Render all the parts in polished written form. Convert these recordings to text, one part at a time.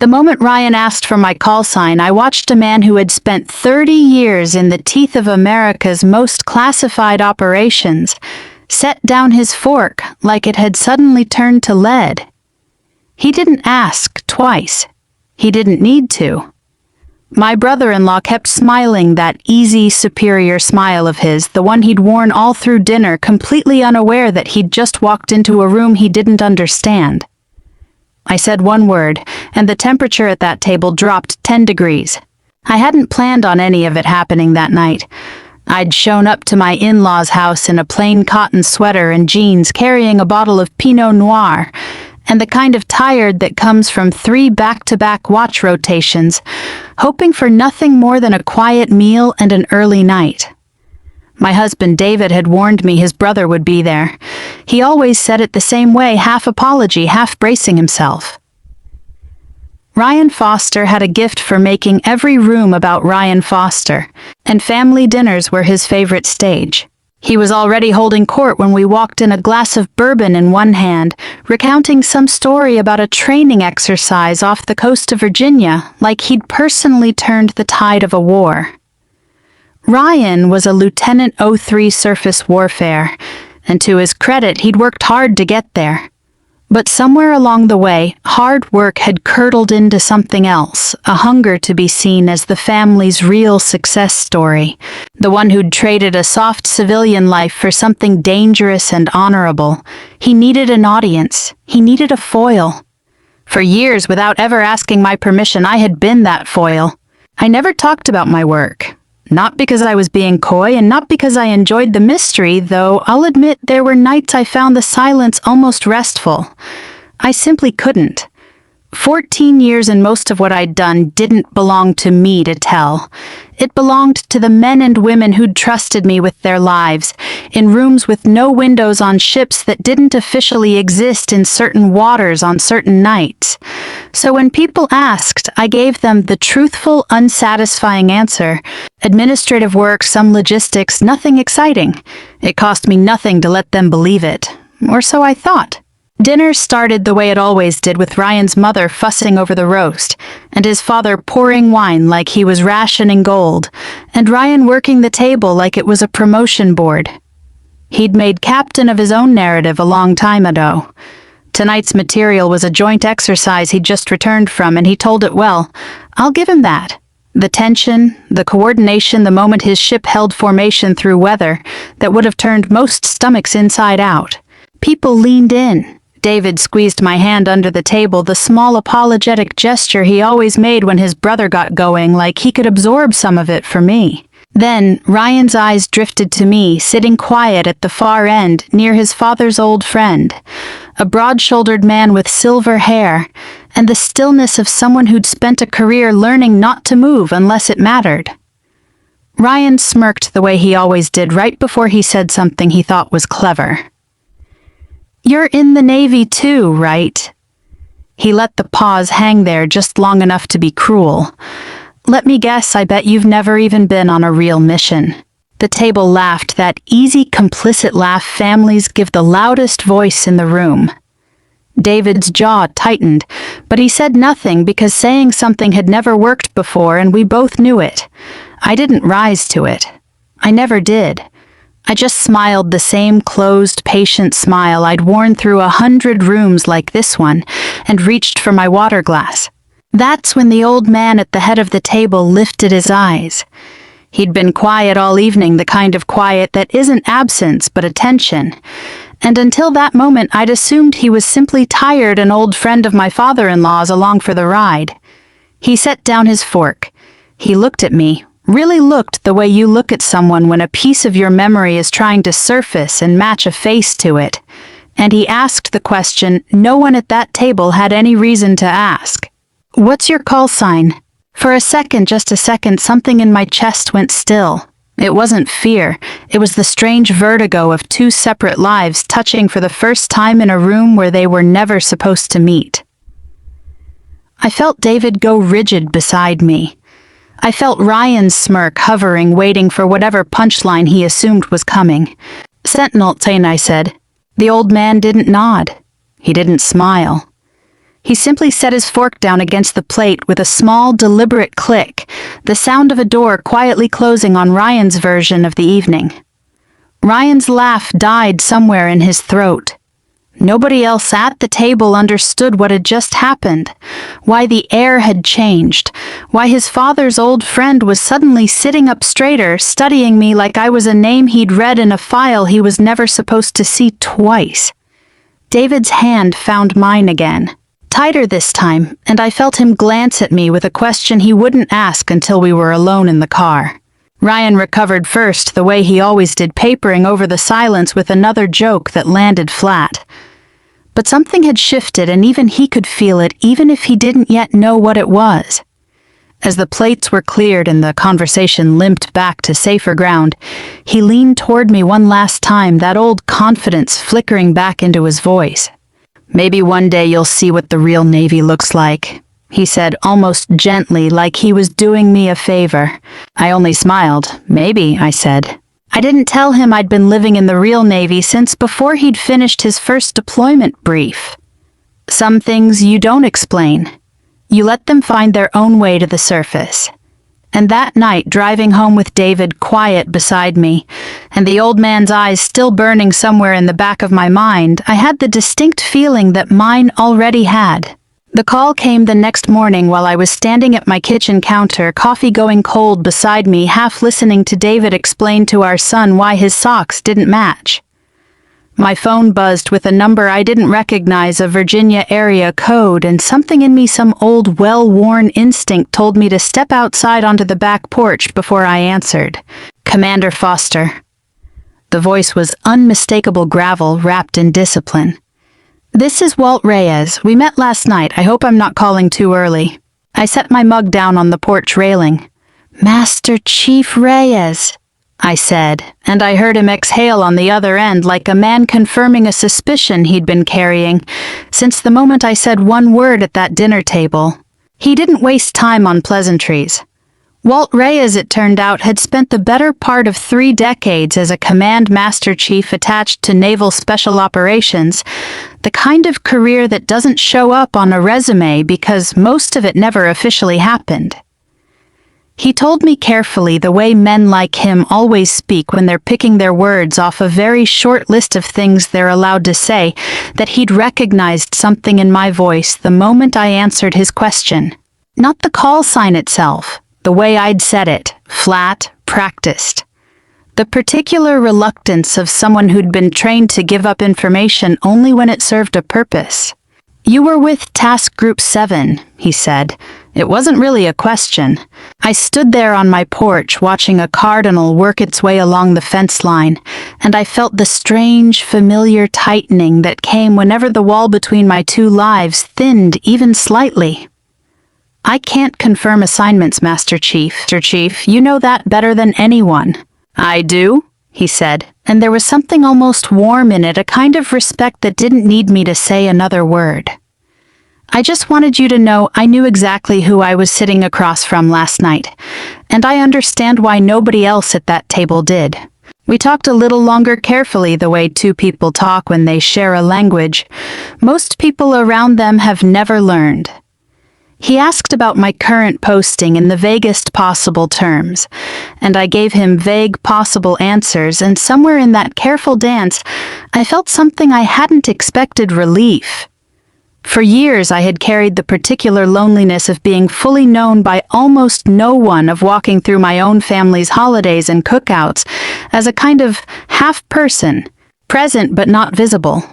The moment Ryan asked for my call sign, I watched a man who had spent 30 years in the teeth of America's most classified operations set down his fork like it had suddenly turned to lead. He didn't ask twice. He didn't need to. My brother-in-law kept smiling that easy, superior smile of his, the one he'd worn all through dinner, completely unaware that he'd just walked into a room he didn't understand. I said one word, and the temperature at that table dropped 10 degrees. I hadn't planned on any of it happening that night. I'd shown up to my in-laws' house in a plain cotton sweater and jeans, carrying a bottle of Pinot Noir, and the kind of tired that comes from 3 back-to-back watch rotations, hoping for nothing more than a quiet meal and an early night. My husband David had warned me his brother would be there. He always said it the same way, half apology, half bracing himself. Ryan Foster had a gift for making every room about Ryan Foster, and family dinners were his favorite stage. He was already holding court when we walked in, a glass of bourbon in one hand, recounting some story about a training exercise off the coast of Virginia, like he'd personally turned the tide of a war. Ryan was a Lieutenant 03 surface warfare, and to his credit, he'd worked hard to get there. But somewhere along the way, hard work had curdled into something else, a hunger to be seen as the family's real success story, the one who'd traded a soft civilian life for something dangerous and honorable. He needed an audience. He needed a foil. For years, without ever asking my permission, I had been that foil. I never talked about my work. Not because I was being coy, and not because I enjoyed the mystery, though I'll admit there were nights I found the silence almost restful. I simply couldn't. 14 years and most of what I'd done didn't belong to me to tell. It belonged to the men and women who'd trusted me with their lives, in rooms with no windows on ships that didn't officially exist in certain waters on certain nights. So when people asked, I gave them the truthful, unsatisfying answer. Administrative work, some logistics, nothing exciting. It cost me nothing to let them believe it. Or so I thought. Dinner started the way it always did, with Ryan's mother fussing over the roast, and his father pouring wine like he was rationing gold, and Ryan working the table like it was a promotion board. He'd made captain of his own narrative a long time ago. Tonight's material was a joint exercise he'd just returned from, and he told it well. I'll give him that. The tension, the coordination the moment his ship held formation through weather that would have turned most stomachs inside out. People leaned in. David squeezed my hand under the table, the small apologetic gesture he always made when his brother got going, like he could absorb some of it for me. Then Ryan's eyes drifted to me, sitting quiet at the far end, near his father's old friend, a broad-shouldered man with silver hair, and the stillness of someone who'd spent a career learning not to move unless it mattered. Ryan smirked the way he always did right before he said something he thought was clever. "You're in the Navy too, right?" He let the pause hang there just long enough to be cruel. "Let me guess, I bet you've never even been on a real mission." The table laughed, that easy, complicit laugh families give the loudest voice in the room. David's jaw tightened, but he said nothing because saying something had never worked before, and we both knew it. I didn't rise to it. I never did. I just smiled the same closed, patient smile I'd worn through 100 rooms like this one, and reached for my water glass. That's when the old man at the head of the table lifted his eyes. He'd been quiet all evening, the kind of quiet that isn't absence but attention. And until that moment, I'd assumed he was simply tired, an old friend of my father-in-law's along for the ride. He set down his fork. He looked at me. Really looked the way you look at someone when a piece of your memory is trying to surface and match a face to it. And he asked the question no one at that table had any reason to ask. "What's your call sign?" For a second, just a second, something in my chest went still. It wasn't fear. It was the strange vertigo of 2 separate lives touching for the first time in a room where they were never supposed to meet. I felt David go rigid beside me. I felt Ryan's smirk hovering, waiting for whatever punchline he assumed was coming. "Sentinel Tain," I said. The old man didn't nod. He didn't smile. He simply set his fork down against the plate with a small, deliberate click, the sound of a door quietly closing on Ryan's version of the evening. Ryan's laugh died somewhere in his throat. Nobody else at the table understood what had just happened, why the air had changed, why his father's old friend was suddenly sitting up straighter, studying me like I was a name he'd read in a file he was never supposed to see twice. David's hand found mine again, tighter this time, and I felt him glance at me with a question he wouldn't ask until we were alone in the car. Ryan recovered first, the way he always did, papering over the silence with another joke that landed flat. But something had shifted, and even he could feel it, even if he didn't yet know what it was. As the plates were cleared and the conversation limped back to safer ground, he leaned toward me one last time, that old confidence flickering back into his voice. "Maybe one day you'll see what the real Navy looks like," he said almost gently, like he was doing me a favor. I only smiled. "Maybe," I said. I didn't tell him I'd been living in the real Navy since before he'd finished his first deployment brief. Some things you don't explain. You let them find their own way to the surface. And that night, driving home with David quiet beside me, and the old man's eyes still burning somewhere in the back of my mind, I had the distinct feeling that mine already had. The call came the next morning while I was standing at my kitchen counter, coffee going cold beside me, half listening to David explain to our son why his socks didn't match. My phone buzzed with a number I didn't recognize, a Virginia area code, and something in me, some old, well-worn instinct, told me to step outside onto the back porch before I answered. "Commander Foster." The voice was unmistakable gravel wrapped in discipline. "This is Walt Reyes. We met last night. I hope I'm not calling too early." I set my mug down on the porch railing. "Master Chief Reyes," I said, and I heard him exhale on the other end like a man confirming a suspicion he'd been carrying since the moment I said one word at that dinner table. He didn't waste time on pleasantries. Walt Reyes, it turned out, had spent the better part of 3 decades as a Command Master Chief attached to Naval Special Operations, the kind of career that doesn't show up on a resume because most of it never officially happened. He told me carefully, the way men like him always speak when they're picking their words off a very short list of things they're allowed to say, that he'd recognized something in my voice the moment I answered his question. Not the call sign itself, the way I'd said it, flat, practiced. The particular reluctance of someone who'd been trained to give up information only when it served a purpose. "You were with Task Group 7, he said. It wasn't really a question. I stood there on my porch watching a cardinal work its way along the fence line, and I felt the strange, familiar tightening that came whenever the wall between my 2 lives thinned even slightly. "I can't confirm assignments, Master Chief. You know that better than anyone." "I do," he said, and there was something almost warm in it, a kind of respect that didn't need me to say another word. "I just wanted you to know I knew exactly who I was sitting across from last night, and I understand why nobody else at that table did." We talked a little longer, carefully, the way 2 people talk when they share a language most people around them have never learned. He asked about my current posting in the vaguest possible terms, and I gave him vague possible answers, and somewhere in that careful dance, I felt something I hadn't expected: relief. For years I had carried the particular loneliness of being fully known by almost no one, of walking through my own family's holidays and cookouts as a kind of half-person, present but not visible.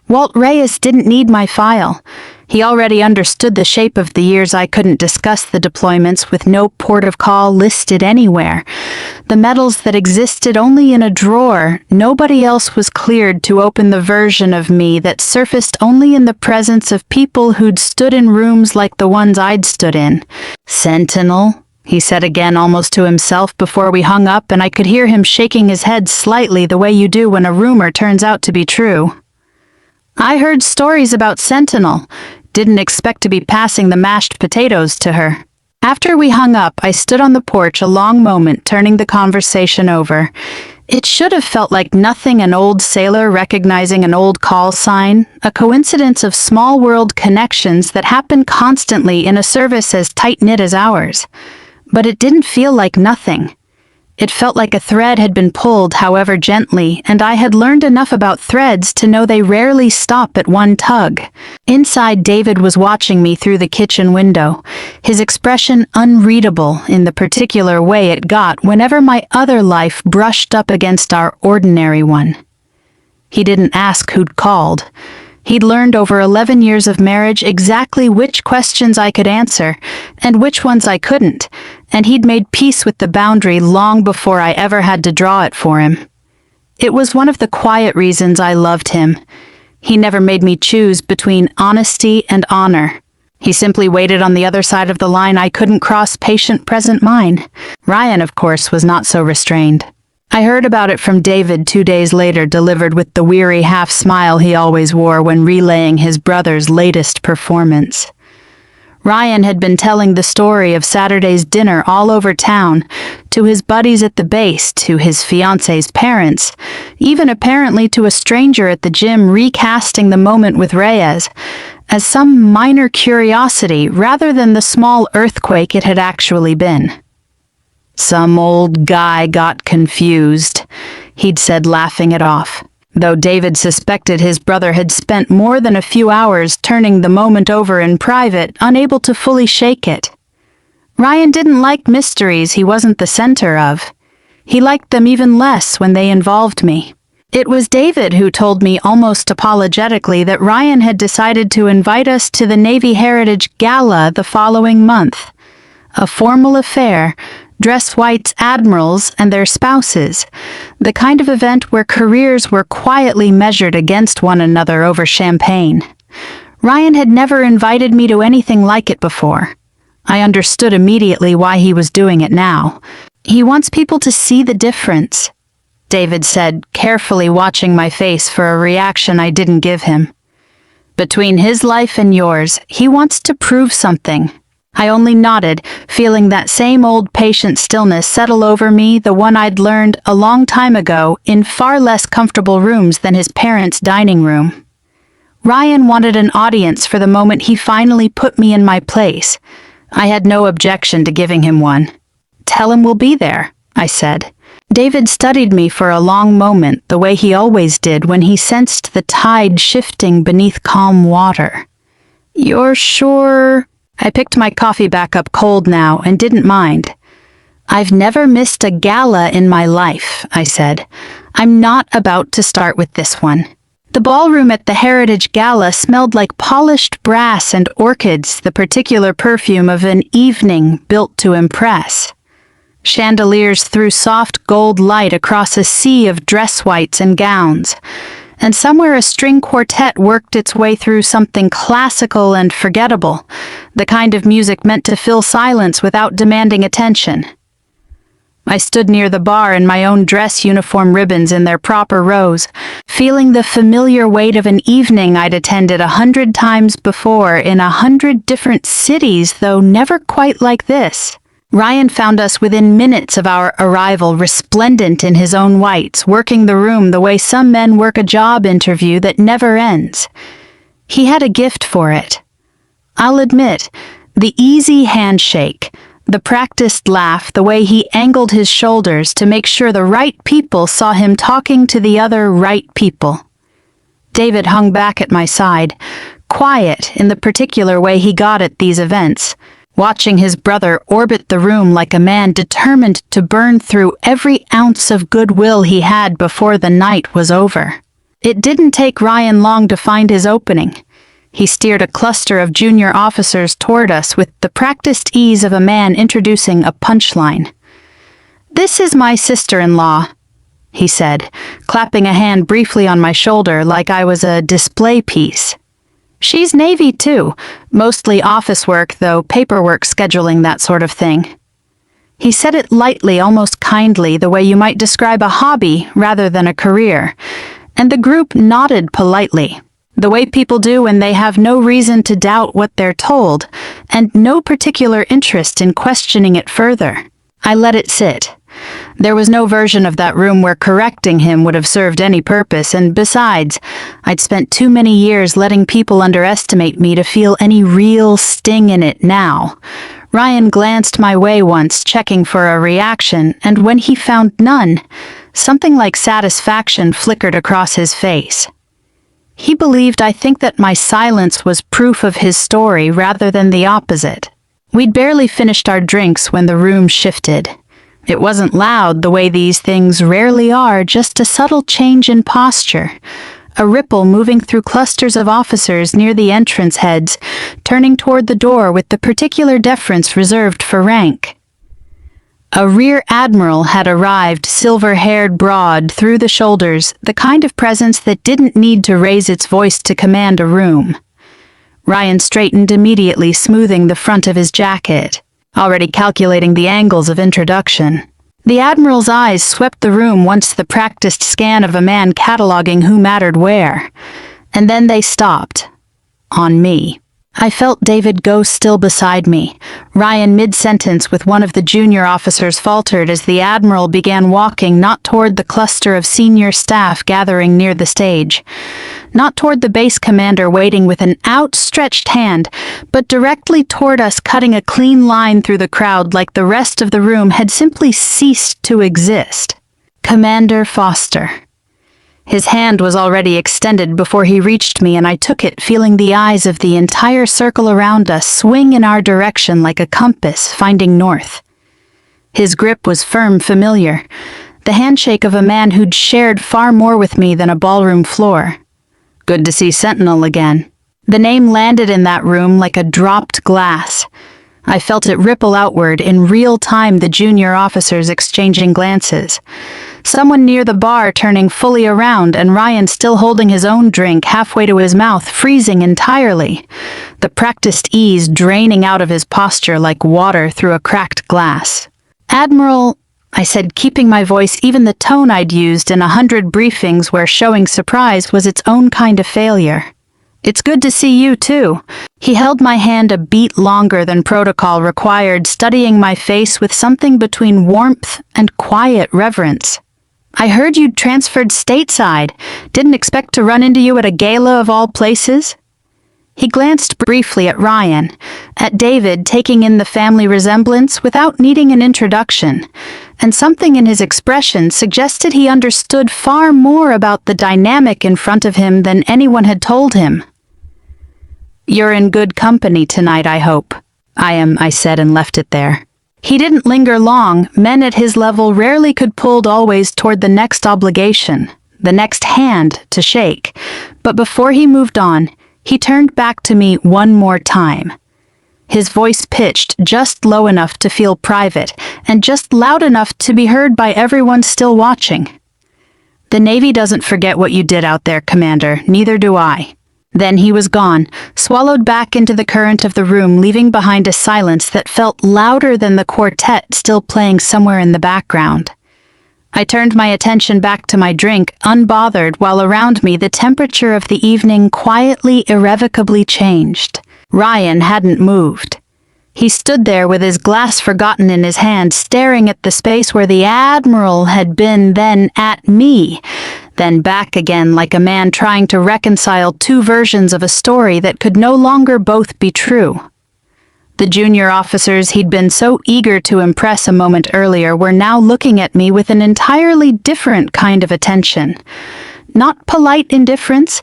Walt Reyes didn't need my file. He already understood the shape of the years I couldn't discuss the deployments with no port of call listed anywhere. The medals that existed only in a drawer. Nobody else was cleared to open the version of me that surfaced only in the presence of people who'd stood in rooms like the ones I'd stood in. "Sentinel," he said again, almost to himself, before we hung up, and I could hear him shaking his head slightly, the way you do when a rumor turns out to be true. I heard stories about Sentinel. Didn't expect to be passing the mashed potatoes to her. After we hung up, I stood on the porch a long moment, turning the conversation over. It should have felt like nothing, an old sailor recognizing an old call sign, a coincidence of small world connections that happen constantly in a service as tight-knit as ours. But it didn't feel like nothing. It felt like a thread had been pulled, however gently, and I had learned enough about threads to know they rarely stop at one tug. Inside, David was watching me through the kitchen window, his expression unreadable in the particular way it got whenever my other life brushed up against our ordinary one. He didn't ask who'd called. He'd learned over 11 years of marriage exactly which questions I could answer and which ones I couldn't, and he'd made peace with the boundary long before I ever had to draw it for him. It was one of the quiet reasons I loved him. He never made me choose between honesty and honor. He simply waited on the other side of the line I couldn't cross, patient, present mine. Ryan, of course, was not so restrained. I heard about it from David 2 days later, delivered with the weary half-smile he always wore when relaying his brother's latest performance. Ryan had been telling the story of Saturday's dinner all over town, to his buddies at the base, to his fiancé's parents, even apparently to a stranger at the gym, recasting the moment with Reyes as some minor curiosity rather than the small earthquake it had actually been. "Some old guy got confused," he'd said, laughing it off, though David suspected his brother had spent more than a few hours turning the moment over in private, unable to fully shake it. Ryan didn't like mysteries he wasn't the center of. He liked them even less when they involved me. It was David who told me almost apologetically that Ryan had decided to invite us to the Navy Heritage Gala the following month. A formal affair, dress whites admirals and their spouses, the kind of event where careers were quietly measured against one another over champagne. Ryan had never invited me to anything like it before. I understood immediately why he was doing it now. "He wants people to see the difference," David said, carefully watching my face for a reaction I didn't give him. "Between his life and yours, he wants to prove something." I only nodded, feeling that same old patient stillness settle over me, the one I'd learned a long time ago in far less comfortable rooms than his parents' dining room. Ryan wanted an audience for the moment he finally put me in my place. I had no objection to giving him one. "Tell him we'll be there," I said. David studied me for a long moment, the way he always did when he sensed the tide shifting beneath calm water. "You're sure?" I picked my coffee back up cold now and didn't mind. "I've never missed a gala in my life," I said. "I'm not about to start with this one." The ballroom at the Heritage Gala smelled like polished brass and orchids, the particular perfume of an evening built to impress. Chandeliers threw soft gold light across a sea of dress whites and gowns, and somewhere a string quartet worked its way through something classical and forgettable, the kind of music meant to fill silence without demanding attention. I stood near the bar in my own dress uniform, ribbons in their proper rows, feeling the familiar weight of an evening I'd attended 100 times before in 100 different cities, though never quite like this. Ryan found us within minutes of our arrival, resplendent in his own whites, working the room the way some men work a job interview that never ends. He had a gift for it. I'll admit, the easy handshake, the practiced laugh, the way he angled his shoulders to make sure the right people saw him talking to the other right people. David hung back at my side, quiet in the particular way he got at these events, watching his brother orbit the room like a man determined to burn through every ounce of goodwill he had before the night was over. It didn't take Ryan long to find his opening. He steered a cluster of junior officers toward us with the practiced ease of a man introducing a punchline. "This is my sister-in-law," he said, clapping a hand briefly on my shoulder like I was a display piece. "She's Navy too, mostly office work, though paperwork, scheduling, that sort of thing." He said it lightly, almost kindly, the way you might describe a hobby rather than a career, and the group nodded politely, the way people do when they have no reason to doubt what they're told, and no particular interest in questioning it further. I let it sit. There was no version of that room where correcting him would have served any purpose, and besides, I'd spent too many years letting people underestimate me to feel any real sting in it now. Ryan glanced my way once, checking for a reaction, and when he found none, something like satisfaction flickered across his face. He believed I think that my silence was proof of his story rather than the opposite. We'd barely finished our drinks when the room shifted. It wasn't loud the way these things rarely are, just a subtle change in posture. A ripple moving through clusters of officers near the entrance heads, turning toward the door with the particular deference reserved for rank. A rear admiral had arrived, silver-haired, broad, through the shoulders, the kind of presence that didn't need to raise its voice to command a room. Ryan straightened immediately, smoothing the front of his jacket, already calculating the angles of introduction. The admiral's eyes swept the room once, the practiced scan of a man cataloging who mattered where, and then they stopped. On me. I felt David go still beside me. Ryan, mid-sentence with one of the junior officers, faltered as the admiral began walking not toward the cluster of senior staff gathering near the stage, not toward the base commander waiting with an outstretched hand, but directly toward us, cutting a clean line through the crowd like the rest of the room had simply ceased to exist. Commander Foster. His hand was already extended before he reached me, and I took it, feeling the eyes of the entire circle around us swing in our direction like a compass finding north. His grip was firm, familiar, the handshake of a man who'd shared far more with me than a ballroom floor. Good to see Sentinel again. The name landed in that room like a dropped glass. I felt it ripple outward, in real time, the junior officers exchanging glances. Someone near the bar turning fully around, and Ryan still holding his own drink halfway to his mouth, freezing entirely. The practiced ease draining out of his posture like water through a cracked glass. "Admiral," I said, keeping my voice even the tone I'd used in 100 briefings where showing surprise was its own kind of failure. "It's good to see you, too." He held my hand a beat longer than protocol required, studying my face with something between warmth and quiet reverence. "I heard you'd transferred stateside. Didn't expect to run into you at a gala of all places." He glanced briefly at Ryan, at David, taking in the family resemblance without needing an introduction, and something in his expression suggested he understood far more about the dynamic in front of him than anyone had told him. "You're in good company tonight, I hope." "I am," I said, and left it there. He didn't linger long. Men at his level rarely could pull always toward the next obligation, the next hand to shake. But before he moved on, he turned back to me one more time. His voice pitched just low enough to feel private, and just loud enough to be heard by everyone still watching. "The Navy doesn't forget what you did out there, Commander. Neither do I." Then he was gone, swallowed back into the current of the room, leaving behind a silence that felt louder than the quartet still playing somewhere in the background. I turned my attention back to my drink, unbothered, while around me the temperature of the evening quietly, irrevocably changed. Ryan hadn't moved. He stood there with his glass forgotten in his hand, staring at the space where the Admiral had been, then at me, then back again, like a man trying to reconcile two versions of a story that could no longer both be true. The junior officers he'd been so eager to impress a moment earlier were now looking at me with an entirely different kind of attention. Not polite indifference,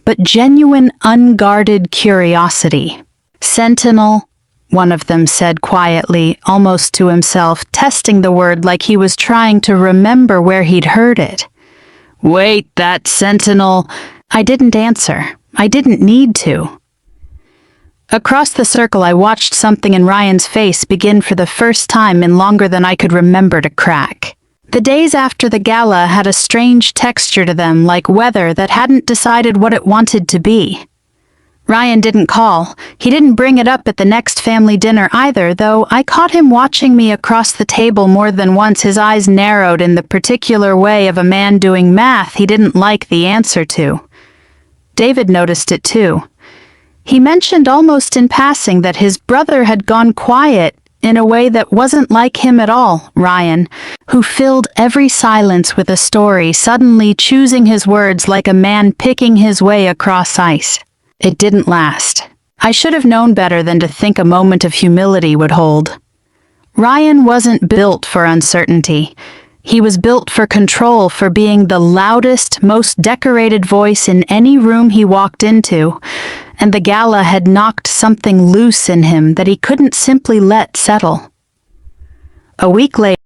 but genuine, unguarded curiosity. "Sentinel," one of them said quietly, almost to himself, testing the word like he was trying to remember where he'd heard it. "Wait, that Sentinel." I didn't answer. I didn't need to. Across the circle, I watched something in Ryan's face begin for the first time in longer than I could remember to crack. The days after the gala had a strange texture to them, like weather that hadn't decided what it wanted to be. Ryan didn't call. He didn't bring it up at the next family dinner either, though I caught him watching me across the table more than once, his eyes narrowed in the particular way of a man doing math he didn't like the answer to. David noticed it too. He mentioned almost in passing that his brother had gone quiet, in a way that wasn't like him at all. Ryan, who filled every silence with a story, suddenly choosing his words like a man picking his way across ice. It didn't last. I should have known better than to think a moment of humility would hold. Ryan wasn't built for uncertainty. He was built for control, for being the loudest, most decorated voice in any room he walked into, and the gala had knocked something loose in him that he couldn't simply let settle. A week later,